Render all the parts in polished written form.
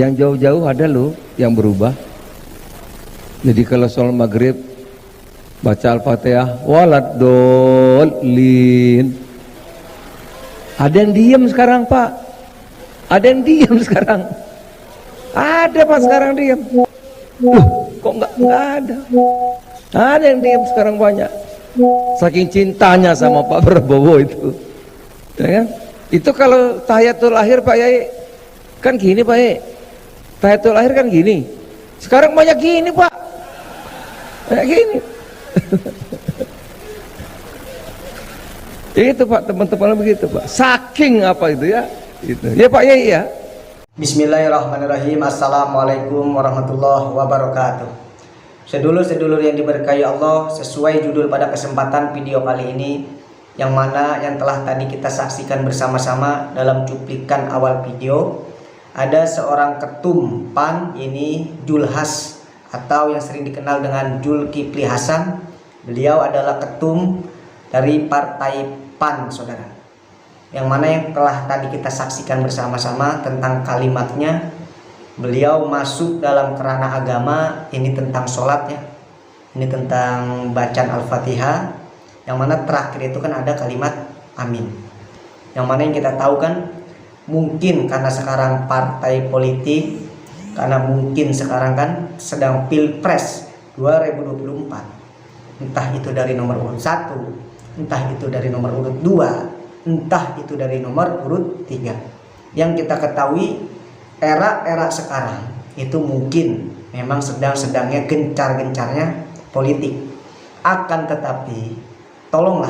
Yang jauh-jauh ada loh yang berubah. Jadi kalau sholat maghrib baca Al-Fatihah waladolin. Ada yang diam sekarang Pak. Ada yang diam sekarang. Ada Pak sekarang diam. Kok nggak ada? Ada yang diam sekarang banyak. Saking cintanya sama Pak Prabowo itu. Ya kan? Itu kalau tahiyatul akhir Pak Yai kan gini Pak Yai. Tahiyatul akhir kan gini. Sekarang banyak gini Pak. Banyak gini. Itu Pak, teman-teman begitu Pak. Saking apa itu ya? Itu. Ya Pak Yai ya. Bismillahirrahmanirrahim. Assalamualaikum warahmatullahi wabarakatuh. Sedulur-sedulur yang diberkahi Allah, sesuai judul pada kesempatan video kali ini, yang mana yang telah tadi kita saksikan bersama-sama dalam cuplikan awal video, ada seorang ketum PAN, ini Julhas atau yang sering dikenal dengan Zulkifli Hasan. Beliau adalah ketum dari partai PAN, saudara. Yang mana yang telah tadi kita saksikan bersama-sama tentang kalimatnya. Beliau masuk dalam kerana agama, ini tentang sholat ya, ini tentang bacaan Al-Fatihah, yang mana terakhir itu kan ada kalimat amin. Yang mana yang kita tahu kan, mungkin karena sekarang partai politik, karena mungkin sekarang kan sedang Pilpres 2024, entah itu dari nomor urut 1, entah itu dari nomor urut 2, entah itu dari nomor urut 3. Yang kita ketahui, era-era sekarang itu mungkin memang sedang-sedangnya gencar-gencarnya politik. Akan tetapi tolonglah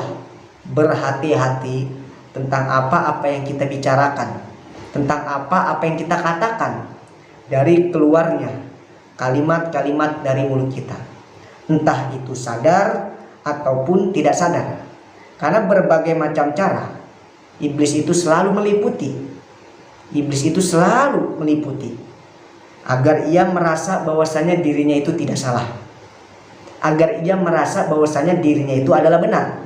berhati-hati tentang apa-apa yang kita bicarakan, tentang apa-apa yang kita katakan dari keluarnya kalimat-kalimat dari mulut kita, entah itu sadar ataupun tidak sadar. Karena berbagai macam cara iblis itu selalu meliputi. Iblis itu selalu meliputi agar ia merasa bahwasanya dirinya itu tidak salah, agar ia merasa bahwasanya dirinya itu adalah benar.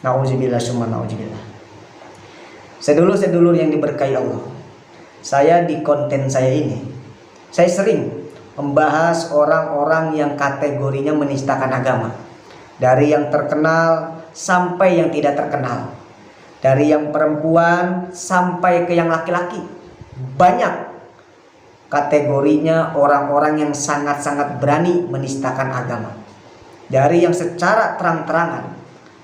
Nauzubillah summa nauzubillah. Sedulur-sedulur yang diberkahi Allah, saya di konten saya ini, saya sering membahas orang-orang yang kategorinya menistakan agama, dari yang terkenal sampai yang tidak terkenal, dari yang perempuan sampai ke yang laki-laki. Banyak kategorinya orang-orang yang sangat-sangat berani menistakan agama, dari yang secara terang-terangan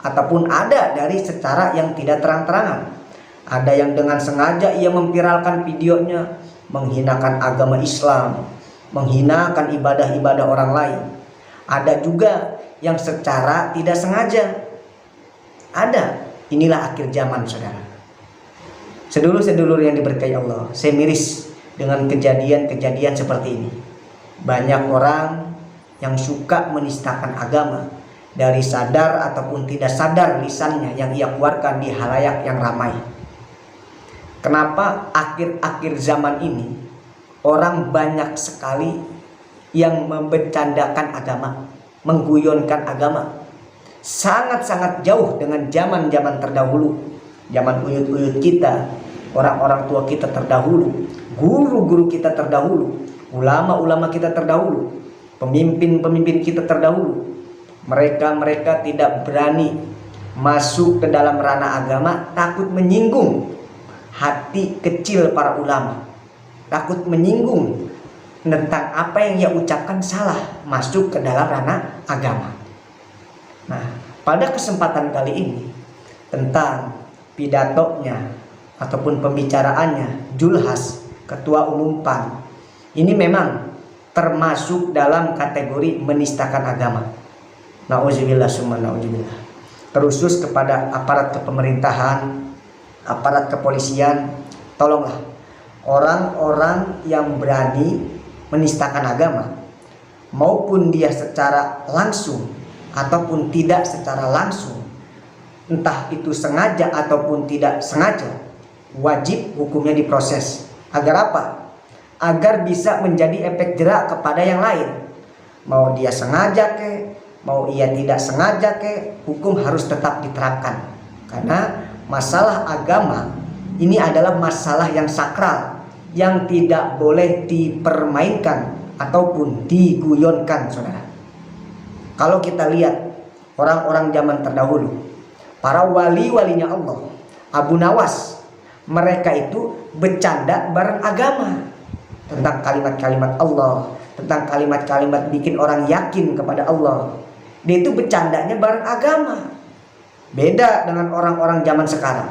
ataupun ada dari secara yang tidak terang-terangan. Ada yang dengan sengaja ia memviralkan videonya menghinakan agama Islam, menghinakan ibadah-ibadah orang lain. Ada juga yang secara tidak sengaja. Ada. Inilah akhir zaman, saudara. Sedulur-sedulur yang diberkahi Allah, saya miris dengan kejadian-kejadian seperti ini. Banyak orang yang suka menistakan agama, dari sadar ataupun tidak sadar lisannya yang ia keluarkan di halayak yang ramai. Kenapa akhir-akhir zaman ini orang banyak sekali yang membercandakan agama, mengguyonkan agama? Sangat-sangat jauh dengan zaman-zaman terdahulu, zaman uyut-uyut kita, orang-orang tua kita terdahulu, guru-guru kita terdahulu, ulama-ulama kita terdahulu, pemimpin-pemimpin kita terdahulu. Mereka tidak berani masuk ke dalam ranah agama, takut menyinggung hati kecil para ulama, takut menyinggung tentang apa yang ia ucapkan salah masuk ke dalam ranah agama. Nah, pada kesempatan kali ini tentang pidatonya ataupun pembicaraannya Julhas, Ketua Umum PAN, ini memang termasuk dalam kategori menistakan agama. Nauzubillah summa nauzubillah. Terusus kepada aparat kepemerintahan, aparat kepolisian, tolonglah orang-orang yang berani menistakan agama, maupun dia secara langsung ataupun tidak secara langsung, entah itu sengaja ataupun tidak sengaja, wajib hukumnya diproses. Agar apa? Agar bisa menjadi efek jerak kepada yang lain. Mau dia sengaja ke, mau ia tidak sengaja ke, hukum harus tetap diterapkan. Karena masalah agama ini adalah masalah yang sakral, yang tidak boleh dipermainkan ataupun diguyonkan, saudara. Kalau kita lihat orang-orang zaman terdahulu, para wali-walinya Allah, Abu Nawas, mereka itu bercanda bareng agama, tentang kalimat-kalimat Allah, tentang kalimat-kalimat bikin orang yakin kepada Allah. Dia itu bercandanya bareng agama. Beda dengan orang-orang zaman sekarang.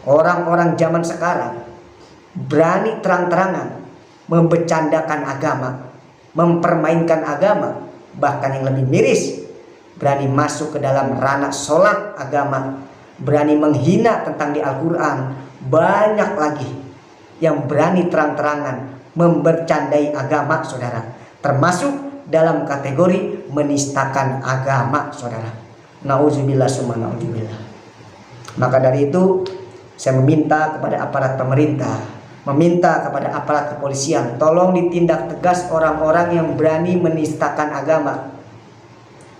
Orang-orang zaman sekarang berani terang-terangan membercandakan agama, mempermainkan agama. Bahkan yang lebih miris, berani masuk ke dalam ranah sholat agama, berani menghina tentang di Al-Quran. Banyak lagi yang berani terang-terangan membercandai agama, saudara. Termasuk dalam kategori menistakan agama, saudara. Nauzubillah summa nauzubillah. Maka dari itu saya meminta kepada aparat pemerintah, meminta kepada aparat kepolisian, tolong ditindak tegas orang-orang yang berani menistakan agama,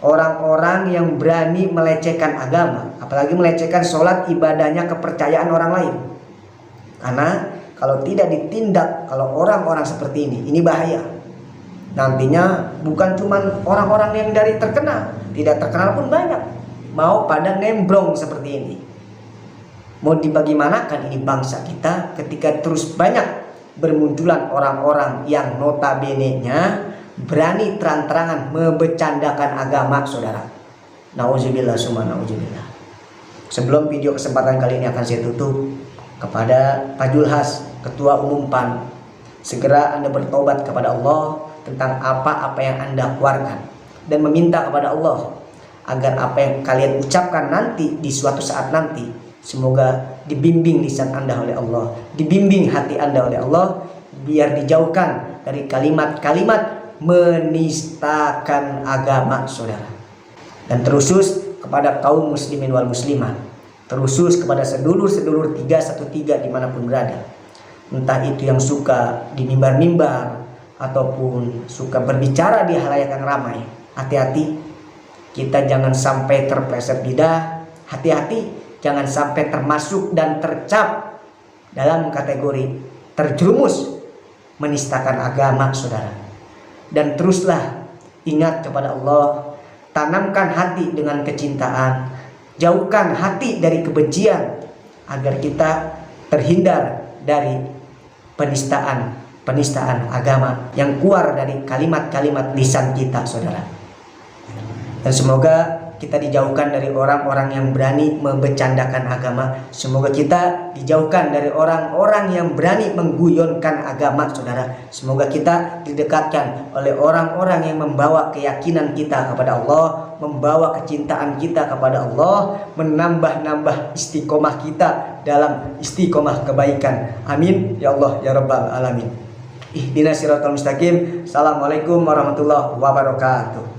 orang-orang yang berani melecehkan agama, apalagi melecehkan sholat, ibadahnya, kepercayaan orang lain. Karena kalau tidak ditindak, kalau orang-orang seperti ini bahaya. Nantinya bukan cuma orang-orang yang dari terkenal, tidak terkenal pun banyak mau pada nembrong seperti ini. Mau dibagaimanakan ini bangsa kita ketika terus banyak bermunculan orang-orang yang notabene-nya berani terang-terangan membercandakan agama, saudara. Nauzubillah summa nauzubillah. Sebelum video kesempatan kali ini akan saya tutup, kepada Pak Julhas, Ketua Umum PAN, segera Anda bertobat kepada Allah tentang apa-apa yang Anda keluarkan, dan meminta kepada Allah agar apa yang kalian ucapkan nanti di suatu saat nanti, semoga dibimbing lisan Anda oleh Allah, dibimbing hati Anda oleh Allah, biar dijauhkan dari kalimat-kalimat menistakan agama, saudara. Dan terusus kepada kaum muslimin wal muslimat, terusus kepada sedulur-sedulur 313 dimanapun berada, entah itu yang suka di mimbar-mimbar ataupun suka berbicara di halayak yang ramai, hati-hati, kita jangan sampai terpleset lidah, hati-hati, jangan sampai termasuk dan tercap dalam kategori terjerumus menistakan agama, saudara. Dan teruslah ingat kepada Allah, tanamkan hati dengan kecintaan, jauhkan hati dari kebencian, agar kita terhindar dari penistaan agama yang keluar dari kalimat-kalimat lisan kita, saudara. Dan semoga kita dijauhkan dari orang-orang yang berani membercandakan agama. Semoga kita dijauhkan dari orang-orang yang berani mengguyonkan agama, saudara. Semoga kita didekatkan oleh orang-orang yang membawa keyakinan kita kepada Allah, membawa kecintaan kita kepada Allah, menambah-nambah istiqomah kita dalam istiqomah kebaikan. Amin ya Allah ya Rabbal alamin. Ihdinas siratal mustaqim. Assalamualaikum warahmatullahi wabarakatuh.